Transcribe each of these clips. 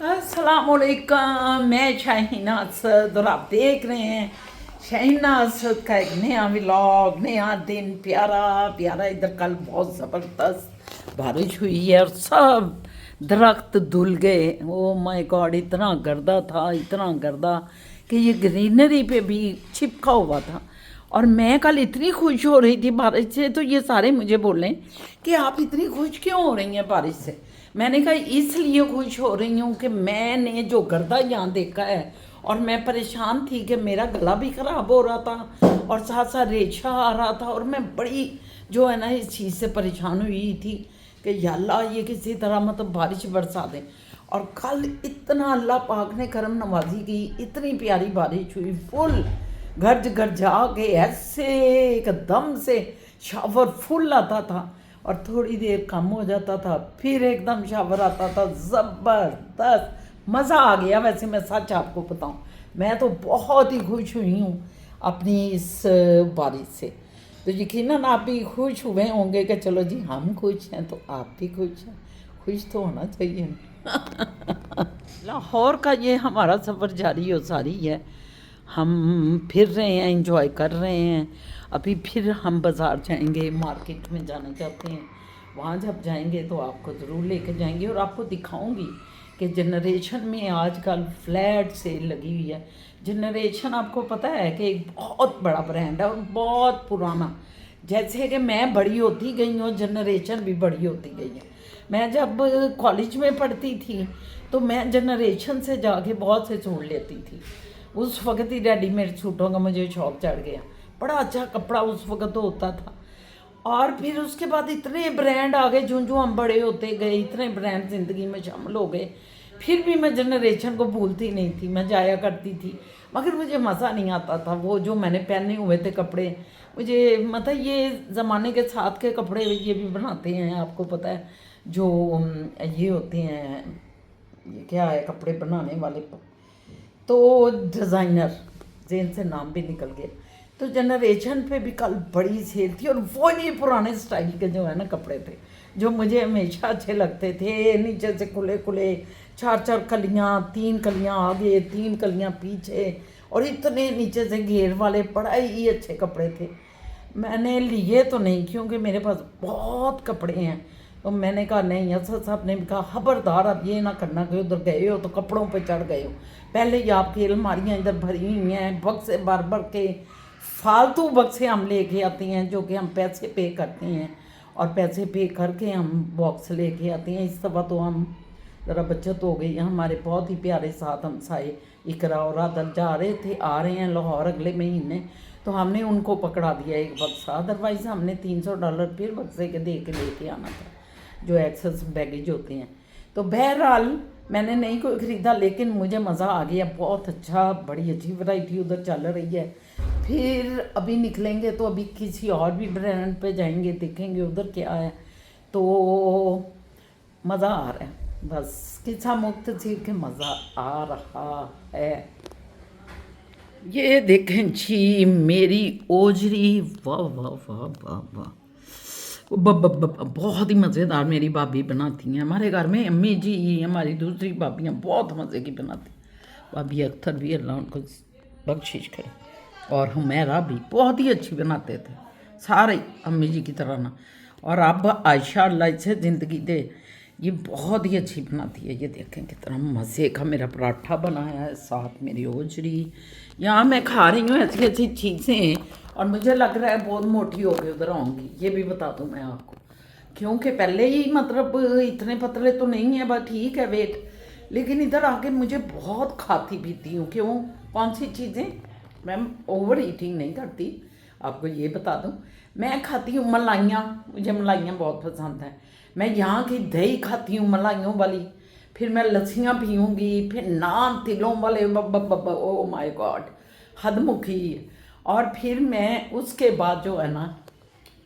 अस्सलामुअलैकुम। मैं शाहीना असद और आप देख रहे हैं शाहीना असद का एक नया व्लॉग। नया दिन, प्यारा प्यारा। इधर कल बहुत ज़बरदस्त बारिश हुई है और सब दरख्त धुल गए। ओ माय गॉड, इतना गर्दा था, इतना गर्दा कि ये ग्रीनरी पे भी चिपका हुआ था। और मैं कल इतनी खुश हो रही थी बारिश से, तो ये सारे मुझे बोलें कि आप इतनी खुश क्यों हो रही हैं बारिश से। मैंने कहा इसलिए खुश हो रही हूँ कि मैंने जो गर्दा यहाँ देखा है, और मैं परेशान थी कि मेरा गला भी ख़राब हो रहा था और साथ साथ रेशा आ रहा था, और मैं बड़ी जो है ना इस चीज़ से परेशान हुई थी कि या अल्लाह ये किसी तरह मतलब बारिश बरसा दें। और कल इतना अल्लाह पाक ने करम नवाजी की, इतनी प्यारी बारिश हुई, फुल गरज गरजा के ऐसे एकदम से शावर फुल आता था और थोड़ी देर कम हो जाता था, फिर एकदम शावर आता था। ज़बरदस्त मज़ा आ गया। वैसे मैं सच आपको बताऊं, मैं तो बहुत ही खुश हुई हूँ अपनी इस बारिश से। तो यकीनन आप भी खुश हुए होंगे कि चलो जी हम खुश हैं तो आप भी खुश हैं। खुश तो होना चाहिए ना। लाहौर का ये हमारा सफ़र जारी और सारी है। हम फिर रहे हैं, इंजॉय कर रहे हैं। अभी फिर हम बाज़ार जाएंगे, मार्केट में जाना चाहते हैं। वहाँ जब जाएंगे तो आपको ज़रूर लेकर जाएंगे और आपको दिखाऊंगी कि जनरेशन में आजकल फ्लैट सेल लगी हुई है। जनरेशन आपको पता है कि एक बहुत बड़ा ब्रांड है और बहुत पुराना। जैसे कि मैं बड़ी होती गई हूँ, जनरेशन भी बड़ी होती गई है। मैं जब कॉलेज में पढ़ती थी तो मैं जनरेशन से जाके बहुत से सूट लेती थी। उस वक़्त ही रेडीमेड सूटों का मुझे शौक़ चढ़ गया। बड़ा अच्छा कपड़ा उस वक़्त तो होता था। और फिर उसके बाद इतने ब्रांड आ गए, जो जो हम बड़े होते गए इतने ब्रांड ज़िंदगी में शामिल हो गए। फिर भी मैं जनरेशन को भूलती नहीं थी, मैं जाया करती थी। मगर मुझे मज़ा नहीं आता था वो जो मैंने पहने हुए थे कपड़े। मुझे मतलब ये ज़माने के साथ के कपड़े ये भी बनाते हैं, आपको पता है, जो ये होते हैं, ये क्या है कपड़े बनाने वाले, तो डिज़ाइनर, जेन से नाम भी निकल गया। तो जनरेशन पे भी कल बड़ी सेल थी और वो ही पुराने स्टाइल के जो है ना कपड़े थे जो मुझे हमेशा अच्छे लगते थे। नीचे से खुले खुले, चार चार कलियाँ, तीन कलियाँ आगे, तीन कलियाँ पीछे, और इतने नीचे से घेर वाले बड़ा ही अच्छे कपड़े थे। मैंने लिए तो नहीं क्योंकि मेरे पास बहुत कपड़े हैं। तो मैंने कहा नहीं, असद साहब ने भी कहा खबरदार आप ये ना करना कि उधर गए हो तो कपड़ों पे चढ़ गए हो। पहले ही आपकी अलमारियाँ इधर भरी हुई हैं बक्से भर भर के। फालतू बक्से हम लेके आते हैं जो कि हम पैसे पे करते हैं, और पैसे पे करके हम बॉक्स लेके आते हैं। इस दफ़ा तो हम ज़रा बचत हो गई है। हमारे बहुत ही प्यारे साथ हमसाए इकरा और आदल जा रहे थे, आ रहे हैं लाहौर अगले महीने, तो हमने उनको पकड़ा दिया एक बक्सा। अदरवाइज़ हमने $300 फिर बक्से के दे के लेके आना था, जो एक्सेस बैगेज होते हैं। तो बहरहाल मैंने नहीं कोई ख़रीदा, लेकिन मुझे मज़ा आ गया, बहुत अच्छा, बड़ी अच्छी वैरायटी उधर चल रही है। फिर अभी निकलेंगे तो अभी किसी और भी ब्रांड पे जाएंगे, देखेंगे उधर क्या है। तो मज़ा आ रहा है, बस किस्सा मुख्तसर के मज़ा आ रहा है। ये देखें जी मेरी ओजरी, वाह वाह वाह वाह वाह, बहुत ही मज़ेदार मेरी भाभी बनाती हैं। हमारे घर में अम्मी जी, हमारी दूसरी भाभियाँ बहुत मज़े की बनाती हैं। भाभी अख्तर भी अल्लाह उनको बख्शिश करे, और हुमैरा भी बहुत ही अच्छी बनाते थे सारे अम्मी जी की तरह ना। और अब आयशा अल्लाह से ज़िंदगी दे, ये बहुत ही अच्छी बनाती है। ये देखें कितना मज़े का मेरा पराठा बनाया है, साथ मेरी ओजरी। यहाँ मैं खा रही हूँ ऐसी ऐसी चीज़ें, और मुझे लग रहा है बहुत मोटी हो के उधर आऊँगी, ये भी बता दूँ मैं आपको। क्योंकि पहले ही मतलब इतने पतले तो नहीं है, बस ठीक है वेट, लेकिन इधर आके मुझे बहुत खाती पीती हूँ। क्यों, कौन सी चीज़ें, मैं ओवर ईटिंग नहीं करती, आपको ये बता दूँ। मैं खाती हूँ मलाइयाँ, मुझे मलाइयाँ बहुत पसंद हैं। मैं यहाँ की दही खाती हूँ मलाइयों वाली, फिर मैं लस्सियाँ पीऊँगी, फिर नान तिलों वाले, ओ माय गॉड, हदमुखी। और फिर मैं उसके बाद जो है ना,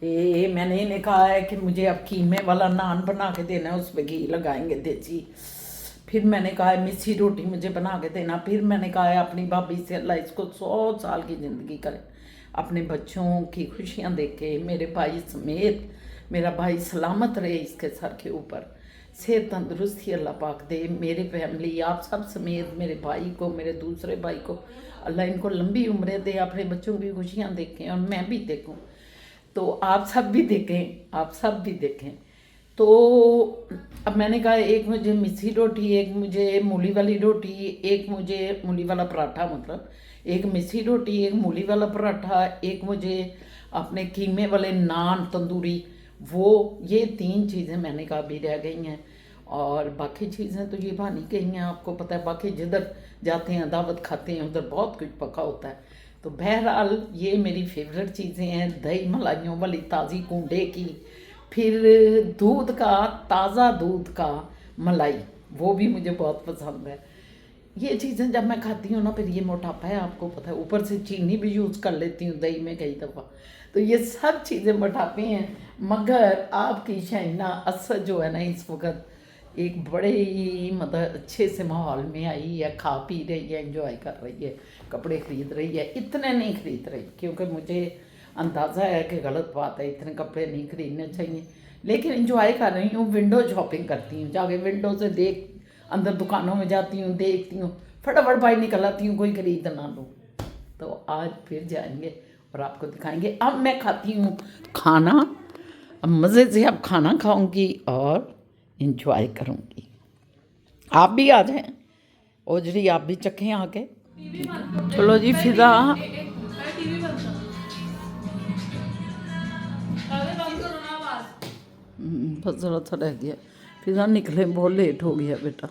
ये मैंने इन्हें कहा है कि मुझे अब कीमे वाला नान बना के देना है, उस पर घी लगाएंगे देसी। फिर मैंने कहा है मिस्सी रोटी मुझे बना के देना। फिर मैंने कहा है अपनी भाभी से अल्लाह इसको 100 साल की ज़िंदगी करे, अपने बच्चों की खुशियाँ देखे, मेरे भाई समेत मेरा भाई सलामत रहे इसके सर के ऊपर। सेहत तंदुरुस्ती अल्लाह पाक दे। मेरे फैमिली आप सब समेत, मेरे भाई को, मेरे दूसरे भाई को अल्लाह इनको लंबी उम्रें दे, अपने बच्चों की खुशियाँ देखें और मैं भी देखूँ। तो आप सब भी देखें, आप सब भी देखें। तो अब मैंने कहा एक मुझे मिस्सी रोटी, एक मुझे मूली वाली रोटी, एक मुझे मूली वाला पराठा, मतलब एक मिस्सी रोटी, एक मूली वाला पराठा, एक मुझे अपने कीमे वाले नान तंदूरी, वो ये 3 चीज़ें मैंने कहा अभी रह गई हैं। और बाकी चीज़ें तो ये बनी गई हैं, आपको पता है। बाकी जिधर जाते हैं दावत खाते हैं उधर बहुत कुछ पका होता है। तो बहरहाल ये मेरी फेवरेट चीज़ें हैं। दही मलाइयों वाली ताज़ी कूंडे की, फिर दूध का, ताज़ा दूध का मलाई, वो भी मुझे बहुत पसंद है। ये चीज़ें जब मैं खाती हूँ ना, फिर ये मोटापा है आपको पता है, ऊपर से चीनी भी यूज़ कर लेती हूँ दही में कई दफ़ा। तो ये सब चीज़ें मोटापे हैं। मगर आपकी शाइना असद जो है ना, इस वक्त एक बड़े ही मतलब अच्छे से माहौल में आई है, खा पी रही है, एंजॉय कर रही है, कपड़े ख़रीद रही है। इतने नहीं ख़रीद रही क्योंकि मुझे अंदाज़ा है कि गलत बात है, इतने कपड़े नहीं खरीदने चाहिए, लेकिन एंजॉय कर रही हूँ। विंडो शॉपिंग करती हूँ, जाके विंडो से देख, अंदर दुकानों में जाती हूँ, देखती हूँ, फटाफट बाहर निकल आती हूँ, कोई खरीद ना लो। तो आज फिर जाएंगे और आपको दिखाएंगे। अब मैं खाती हूँ खाना, अब मज़े से अब खाना खाऊंगी और इंजॉय करूंगी। आप भी आ जाएं, ओजरी आप भी चखें आके। चलो जी फिजा, बस ज़रा सा रह गया। फिजा निकले, बहुत लेट हो गया बेटा।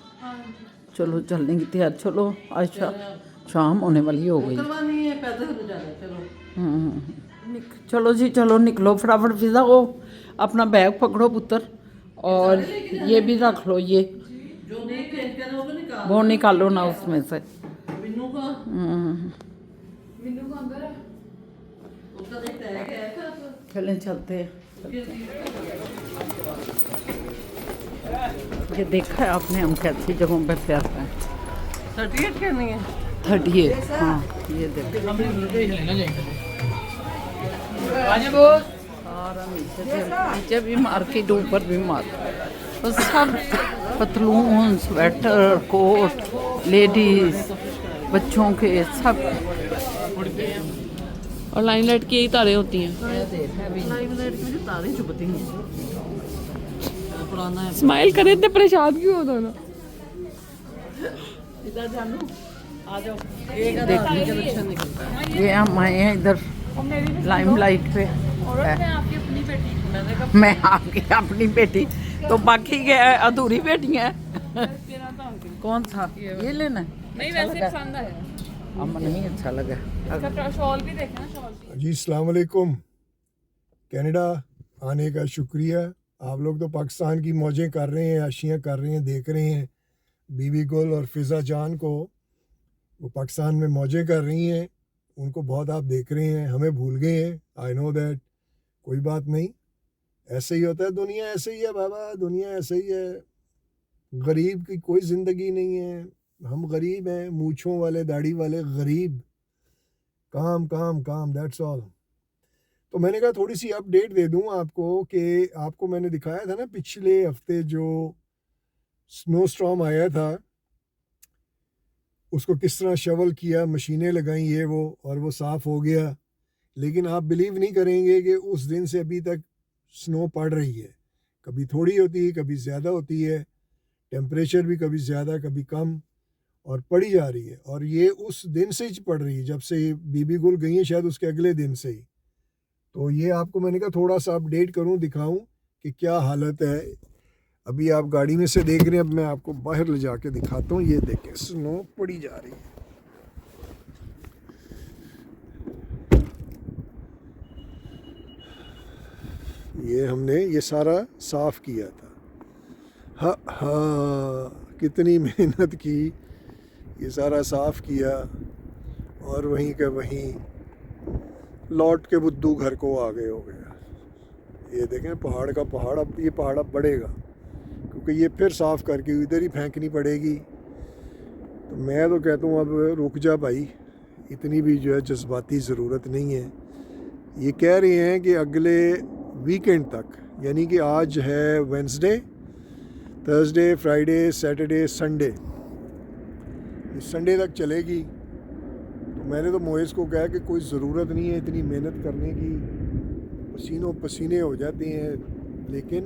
चलो चलने की तैयार। चलो अच्छा शाम होने वाली हो गई। चलो जी चलो निकलो फटाफट। फिजा वो अपना बैग पकड़ो पुत्र, और ये भी रख लो, ये वो निकालो ना उसमें से। चलें चलते हैं। ये देखा है आपने हम कैसी जगहों पर से आता है। 38 करनी है, 38, हाँ ये देखो सारा नीचे से, नीचे भी मार्केट, ऊपर भी मार्केट, और सब पतलून, स्वेटर, कोट, लेडीज, बच्चों के सब। और लाइन लाइट की यही तारें होती हैं। तारें चुभती हैं। स्माइल करे, इतने परेशान क्यों हो दोनों? इधर जानू आ जाओ। ये हम आए हैं इधर लाइमलाइट पे। मैं आपकी अपनी बेटी, तो बाकी के अधूरी बेटियां हैं। कौन सा ये लेना है? नहीं वैसे पसंद है। हम नहीं अच्छा लगा। इसका शॉल भी देखना, शॉल जी अस्सलाम वालेकुम। कनाडा आने का शुक्रिया। आप लोग तो पाकिस्तान की मौजें कर रहे हैं, आशियाँ कर रहे हैं, देख रहे हैं बीबी गुल और फिज़ा जान को, वो पाकिस्तान में मौजें कर रही हैं, उनको बहुत आप देख रहे हैं, हमें भूल गए हैं। आई नो दैट, कोई बात नहीं, ऐसे ही होता है, दुनिया ऐसे ही है बाबा, दुनिया ऐसे ही है। गरीब की कोई ज़िंदगी नहीं है, हम गरीब हैं, मूँछों वाले, दाढ़ी वाले गरीब, काम काम काम, दैट्स ऑल। तो मैंने कहा थोड़ी सी अपडेट दे दूं आपको कि आपको मैंने दिखाया था ना पिछले हफ्ते जो स्नो स्टॉर्म आया था, उसको किस तरह शवल किया, मशीनें लगाई ये वो, और वो साफ़ हो गया। लेकिन आप बिलीव नहीं करेंगे कि उस दिन से अभी तक स्नो पड़ रही है। कभी थोड़ी होती है, कभी ज़्यादा होती है, टेम्परेचर भी कभी ज़्यादा कभी कम, और पड़ी जा रही है। और ये उस दिन से ही पड़ रही है, जब से बीबी गुल गई है, शायद उसके अगले दिन से ही। तो ये आपको मैंने कहा थोड़ा सा अपडेट करूं, दिखाऊं कि क्या हालत है। अभी आप गाड़ी में से देख रहे हैं, अब मैं आपको बाहर ले जाके दिखाता हूं। ये देखें, स्नो पड़ी जा रही है। ये हमने ये सारा साफ़ किया था। हाँ हाँ, कितनी मेहनत की, ये सारा साफ़ किया, और वहीं का वहीं लौट के बुद्धू घर को आ गए हो गया। ये देखें पहाड़ का पहाड़, अब ये पहाड़ अब बढ़ेगा क्योंकि ये फिर साफ़ करके इधर ही फेंकनी पड़ेगी। तो मैं तो कहता हूँ अब रुक जा भाई, इतनी भी जो है जज्बाती ज़रूरत नहीं है। ये कह रहे हैं कि अगले वीकेंड तक, यानी कि आज है Wednesday, Thursday, Friday, Saturday, Sunday, इस संडे तक चलेगी। तो मैंने तो मोइज़ को कहा कि कोई ज़रूरत नहीं है इतनी मेहनत करने की, पसीनों पसीने हो जाते हैं, लेकिन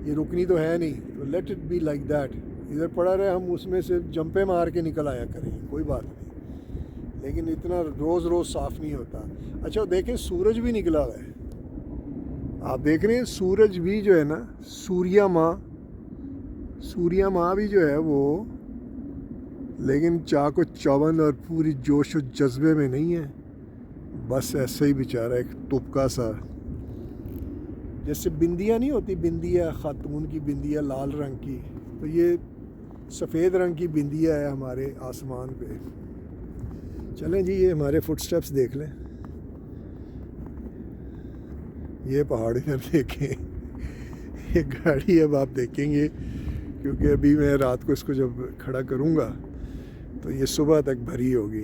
ये रुकनी तो है नहीं, तो let it be like that. इधर पड़ा रहे, हम उसमें से जंपे मार के निकल आया करेंगे, कोई बात नहीं, लेकिन इतना रोज़ रोज़ साफ़ नहीं होता। अच्छा देखें, सूरज भी निकला हुआ है, आप देख रहे हैं सूरज भी जो है ना, सूर्या माँ भी जो है वो, लेकिन चाको चौबंद और पूरी जोश और जज्बे में नहीं है, बस ऐसे ही बेचारा एक तुपका सा, जैसे बिंदिया नहीं होती, बिंदिया खातून की बिंदिया लाल रंग की, तो ये सफ़ेद रंग की बिंदिया है हमारे आसमान पे। चलें जी, ये हमारे फुटस्टेप्स देख लें, ये पहाड़ इधर देखें, ये गाड़ी अब आप देखेंगे, क्योंकि अभी मैं रात को इसको जब खड़ा करूँगा तो ये सुबह तक भरी होगी।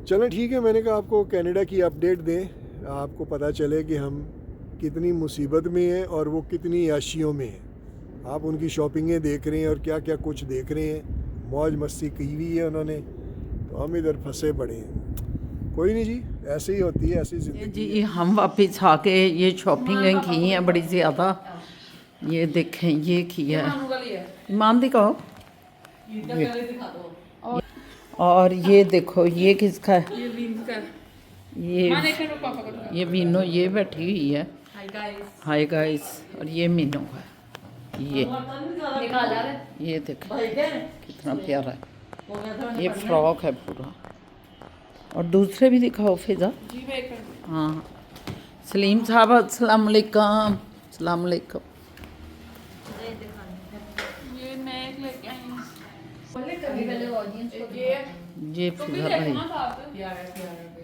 चलें ठीक है, मैंने कहा आपको कनाडा की अपडेट दें, आपको पता चले कि हम कितनी मुसीबत में हैं और वो कितनी याशियों में हैं। आप उनकी शॉपिंगें देख रहे हैं और क्या क्या कुछ देख रहे हैं, मौज मस्ती की हुई है उन्होंने, तो हम इधर फंसे पड़े हैं। कोई नहीं जी, ऐसे ही होती है, ऐसी ज़िंदगी जी हम वापस आके ये शॉपिंग की हैं बड़ी ज़्यादा। ये देखें, ये किया है, ईमान दिखाओ, और ये देखो ये किसका है, ये मीनू, ये बैठी हुई है, हाय गाइस, और ये मीनू का है, ये देखो कितना प्यारा है, ये फ्रॉक है पूरा। और दूसरे भी दिखाओ फिजा। हाँ सलीम साहब अस्सलाम वालेकुम। अस्सलाम वालेकुम। ये मैं एक लेके आई हूँ। ये फिजा भाई,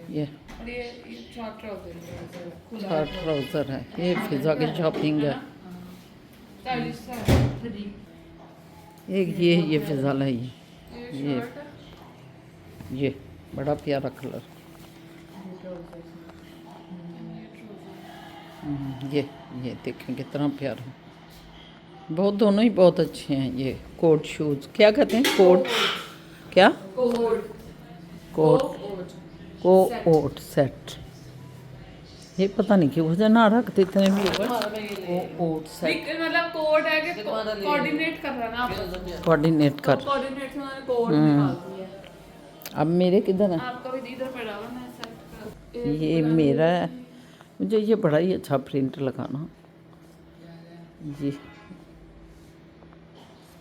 ये शॉर्ट ट्राउजर शॉर्ट ट्राउज़र है, ये फिजा की शॉपिंग है। एक ये फिजा लाई, ये बड़ा प्यारा कलर, ये देखें कितना प्यारा, बहुत दोनों ही बहुत अच्छे हैं। ये कोट शूज़ क्या कहते हैं, कोट क्या, कोट सेट, ये पता नहीं क्यों वजह ना रखते इतने भी कोट सेट, मतलब कोड है कि कोऑर्डिनेट कर रहा है ना आप, कोऑर्डिनेट कर। कोऑर्डिनेट से उन्होंने कोड निकाल दिया है। अब मेरे किधर है, आपका भी इधर पड़ा हुआ, मैं सेट कर, ये मेरा है, मुझे ये बड़ा ही अच्छा प्रिंट लगाना जी।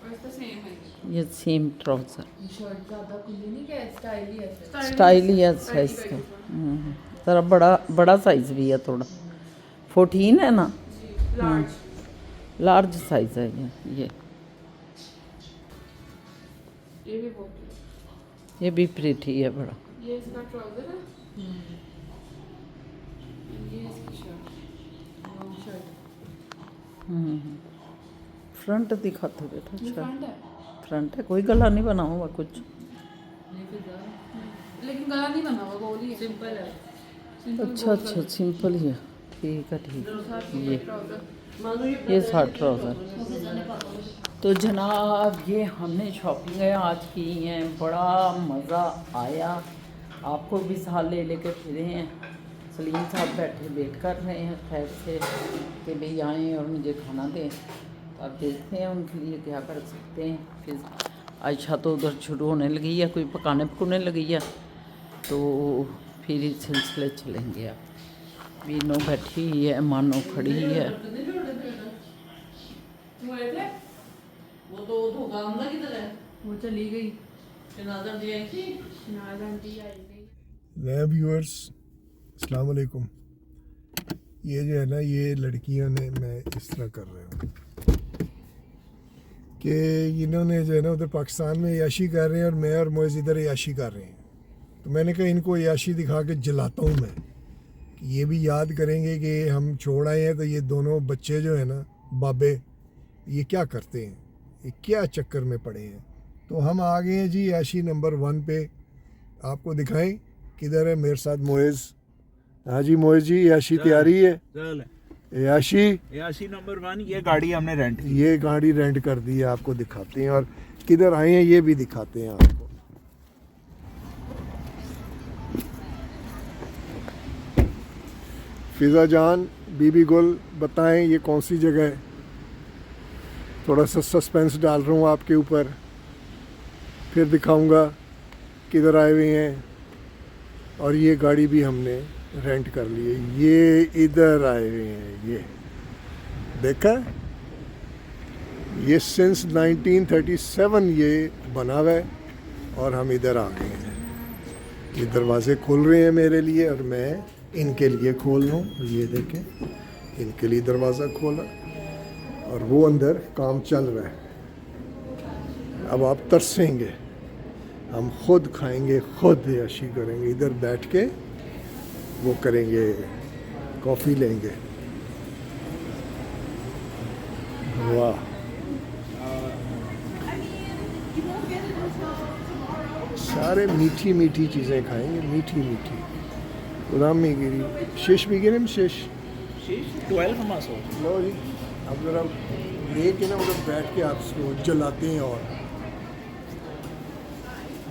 और इसका सेम है, ये सेम ट्राउज़र, शर्ट ज़्यादा खुली नहीं, क्या स्टाइल ही है, स्टाइल ही है साइज़ का, ज़रा बड़ा साइज़ भी है थोड़ा, 14 है ना, लार्ज साइज़ है ये भी बहुत, ये भी प्रिटी है बड़ा। ये इसका ट्राउजर है, ये इसकी शर्ट, लॉन्ग शर्ट, फ्रंट दिखाते बेटा, अच्छा फ्रंट है, फ्रंट है, कोई गला नहीं बना हुआ कुछ, लेकिन गला नहीं बना हुआ, गोली है, सिंपल है, अच्छा सिंपल ही है, ठीक है ठीक है। ये शॉर्ट ट्राउज़र। तो जनाब ये हमने शॉपिंगें आज की हैं, बड़ा मज़ा आया, आपको भी साथ लेके फिरे हैं। सलीम साहब बैठे वेट कर रहे हैं खैर से कि भाई आएँ और मुझे खाना दें, तो आप देखते हैं उनके लिए क्या कर सकते हैं। फिर आयशा तो उधर शुरू होने लगी है, कोई पकाने लगी है, तो फिर इस सिलसिले चलेंगे। आप मीनू बैठी हुई है, मानो खड़ी है, वो चली गई, नया व्यूअर्स अस्सलाम वालेकुम। ये जो है ना, ये लड़कियों ने, मैं इस तरह कर रहा हूँ कि इन्होंने जो है ना उधर पाकिस्तान में याशी कर रहे हैं और मैं और मोइज़ इधर याशी कर रहे हैं, तो मैंने कहा इनको याशी दिखा के जलाता हूँ मैं, कि ये भी याद करेंगे कि हम छोड़ आए हैं, तो ये दोनों बच्चे जो है ना बाबे, ये क्या करते हैं, ये क्या चक्कर में पड़े हैं। तो हम आ गए हैं जी याशी नंबर 1 पे, आपको दिखाएं किधर है मेरे साथ मोइज़। हाँ जी मोइज़ जी, याशी तैयारी है, याशी, याशी नंबर 1, ये गाड़ी हमने रेंट की। ये गाड़ी रेंट कर दी है, आपको दिखाते हैं और किधर आए हैं ये भी दिखाते हैं आपको। फिजा जान, बीबी गुल, बताएं ये कौन सी जगह है? थोड़ा सा सस्पेंस डाल रहा हूँ आपके ऊपर, फिर दिखाऊंगा किधर आए हुए हैं। और ये गाड़ी भी हमने रेंट कर ली है, ये इधर आए हुए हैं, ये देखा, ये सिंस 1937 ये बना हुआ है और हम इधर आ गए हैं। ये दरवाजे खोल रहे हैं मेरे लिए और मैं इनके लिए खोल रहा हूँ। ये देखें, इनके लिए दरवाज़ा खोला और वो अंदर काम चल रहा है। अब आप तरसेंगे, हम खुद खाएंगे, खुद याशी करेंगे, इधर बैठ के वो करेंगे, कॉफ़ी लेंगे। वाह, सारे मीठी मीठी चीज़ें खाएंगे, मीठी मीठी। उदाम में गिरी शेष भी गिरे, शेष 12 मासो। लो जी, अब जरा लेके ना उधर बैठ के आप इसको जलाते हैं और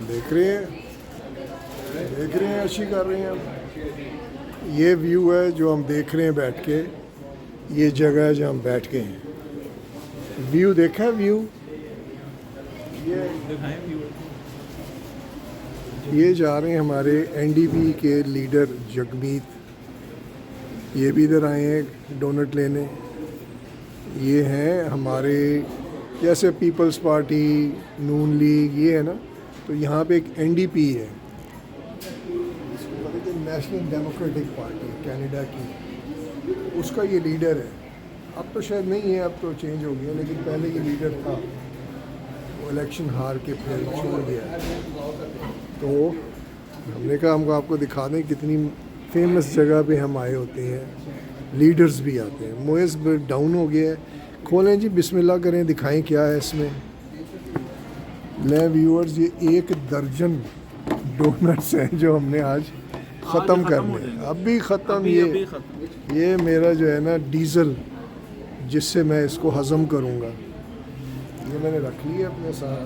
देख रहे हैं, अच्छी कर रहे हैं हम। ये व्यू है जो हम देख रहे हैं बैठ के, ये जगह है जहाँ हम बैठ के हैं। व्यू देखा है, व्यू ये जा रहे हैं हमारे एनडीपी के लीडर जगमीत, ये भी इधर आए हैं डोनट लेने। ये हैं हमारे जैसे पीपल्स पार्टी, नून लीग, ये है ना, तो यहाँ पे एक एनडीपी है, नेशनल डेमोक्रेटिक पार्टी कनाडा की, उसका ये लीडर है। अब तो शायद नहीं है, अब तो चेंज हो गया, लेकिन पहले ये लीडर था। वो इलेक्शन हार के फिर छोड़ गया। तो हमने कहा हमको आपको दिखा दें कितनी फेमस जगह पे हम आए होते हैं, लीडर्स भी आते हैं। मोइस डाउन हो गया है, खोलें जी, बिस्मिल्लाह करें, दिखाएं क्या है इसमें। ले व्यूअर्स, ये 1 दर्जन डोनट्स हैं जो हमने आज ख़त्म करने, अभी ख़त्म। ये मेरा जो है ना डीज़ल, जिससे मैं इसको हज़म करूँगा, ये मैंने रख लिया अपने साथ।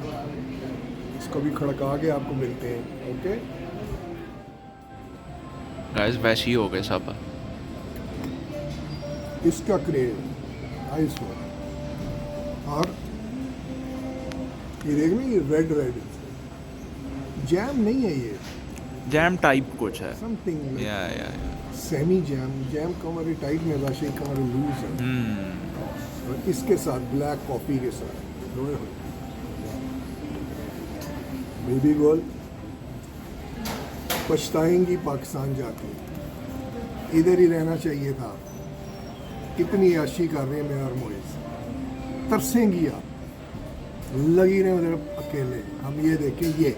इसको भी खड़का के आपको मिलते हैं। ओके गाइस, वैसे ही हो गए सब। इसका क्रेज आइस हो, और ये देखना, ये रेड जैम नहीं है, ये जैम टाइप कुछ है। समथिंग या सेमी जैम कमरे टाइट में राशि कमरे लूज है। और इसके साथ ब्लैक कॉफ़ी के साथ बेबी गोल, पछताएंगी पाकिस्तान जाके, इधर ही रहना चाहिए था। कितनी याशी कर रहे हैं मैं और मोइस, तरसेंगी आप, लगी रहे उधर अकेले। हम ये देखें, ये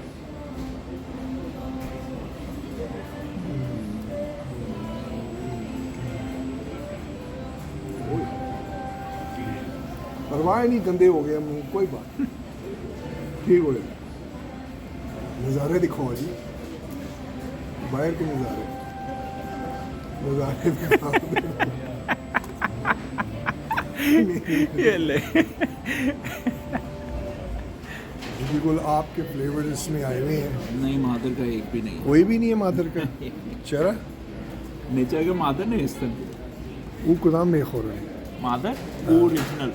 परवाह नहीं, गंदे हो गए मुंह, कोई बात नहीं, ठीक हो गया। नज़ारे दिखाओ जी, बाहर के नज़ारे ये ले। बिल्कुल आपके फ्लेवर इसमें आए हुए हैं। नहीं, मादर का एक भी नहीं। कोई भी नहीं है मादर का। चरा नीचे के मादर नहीं, इस तरह वो कुदाम नहीं खो रहा है। मादर ओरिजिनल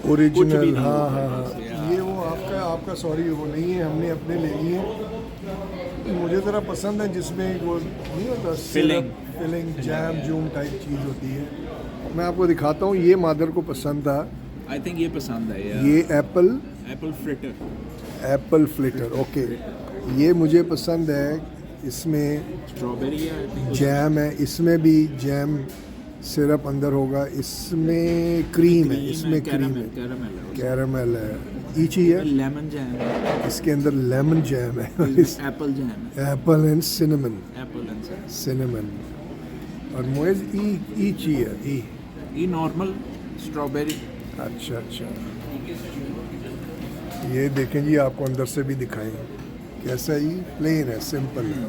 ओरिजिनल, हाँ हाँ हाँ, ये वो आपका सॉरी, वो नहीं है, हमने अपने ले लिए। मुझे ज़रा पसंद है जिसमें वो नहीं होता फिलिंग जैम जूम टाइप चीज़ होती है। मैं आपको दिखाता हूँ, ये मादर को पसंद था। आई थिंक ये पसंद है। ये एप्पल फ्लिटर, ओके, ये मुझे पसंद है। इसमें स्ट्रॉबेरी है, जैम है, इसमें भी जैम सिरप अंदर होगा, इसमें क्रीम है, इसमें क्रीम है, कैरामल है, ईची है, लेमन जैम है, इसके अंदर लेमन जैम है, एप्पल जैम है, एप्पल एंड सिनेमन। और मोइज ईची है, ई नॉर्मल स्ट्रॉबेरी। अच्छा, ये देखें जी, आपको अंदर से भी दिखाएं कैसा है। ये प्लेन है, सिंपल है,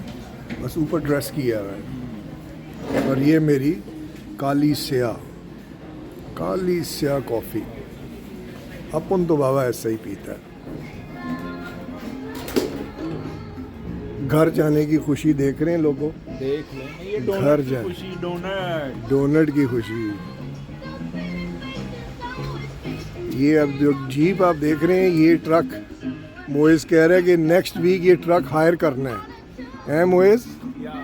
बस ऊपर ड्रेस किया हुआ है। और ये मेरी काली स्या कॉफ़ी। अपन तो बाबा ऐसा ही पीता है। घर जाने की खुशी देख रहे हैं लोगों, देख लें ये घर डोनट की जाए। खुशी, डोनट डोनट की खुशी। ये अब जो जीप आप देख रहे हैं, ये ट्रक मोइज कह रहा है कि नेक्स्ट वीक ये ट्रक हायर करना है मोइज? या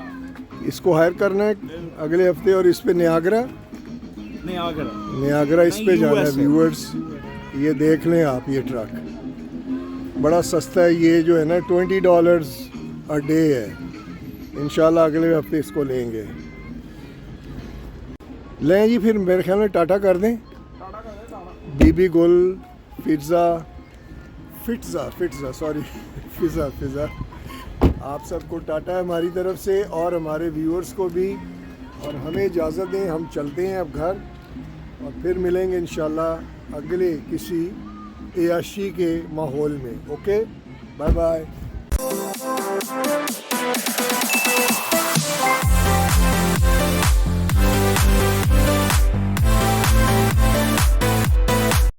इसको हायर करना है अगले हफ्ते, और इस पे नियाग्रा इस पे जाना है। US है। व्यूअर्स ये देख लें आप, ये ट्रक बड़ा सस्ता है। ये जो है ना $20 अ डे है। इंशाल्लाह अगले हफ्ते इसको लेंगे। लें जी, फिर मेरे ख्याल में टाटा कर दें। बीबी गुल फिज़ा आप सबको टाटा हमारी तरफ से, और हमारे व्यूअर्स को भी। और हमें इजाज़त दें, हम चलते हैं अब घर, और फिर मिलेंगे इंशाल्लाह अगले किसी एयाशी के माहौल में। Okay, bye bye.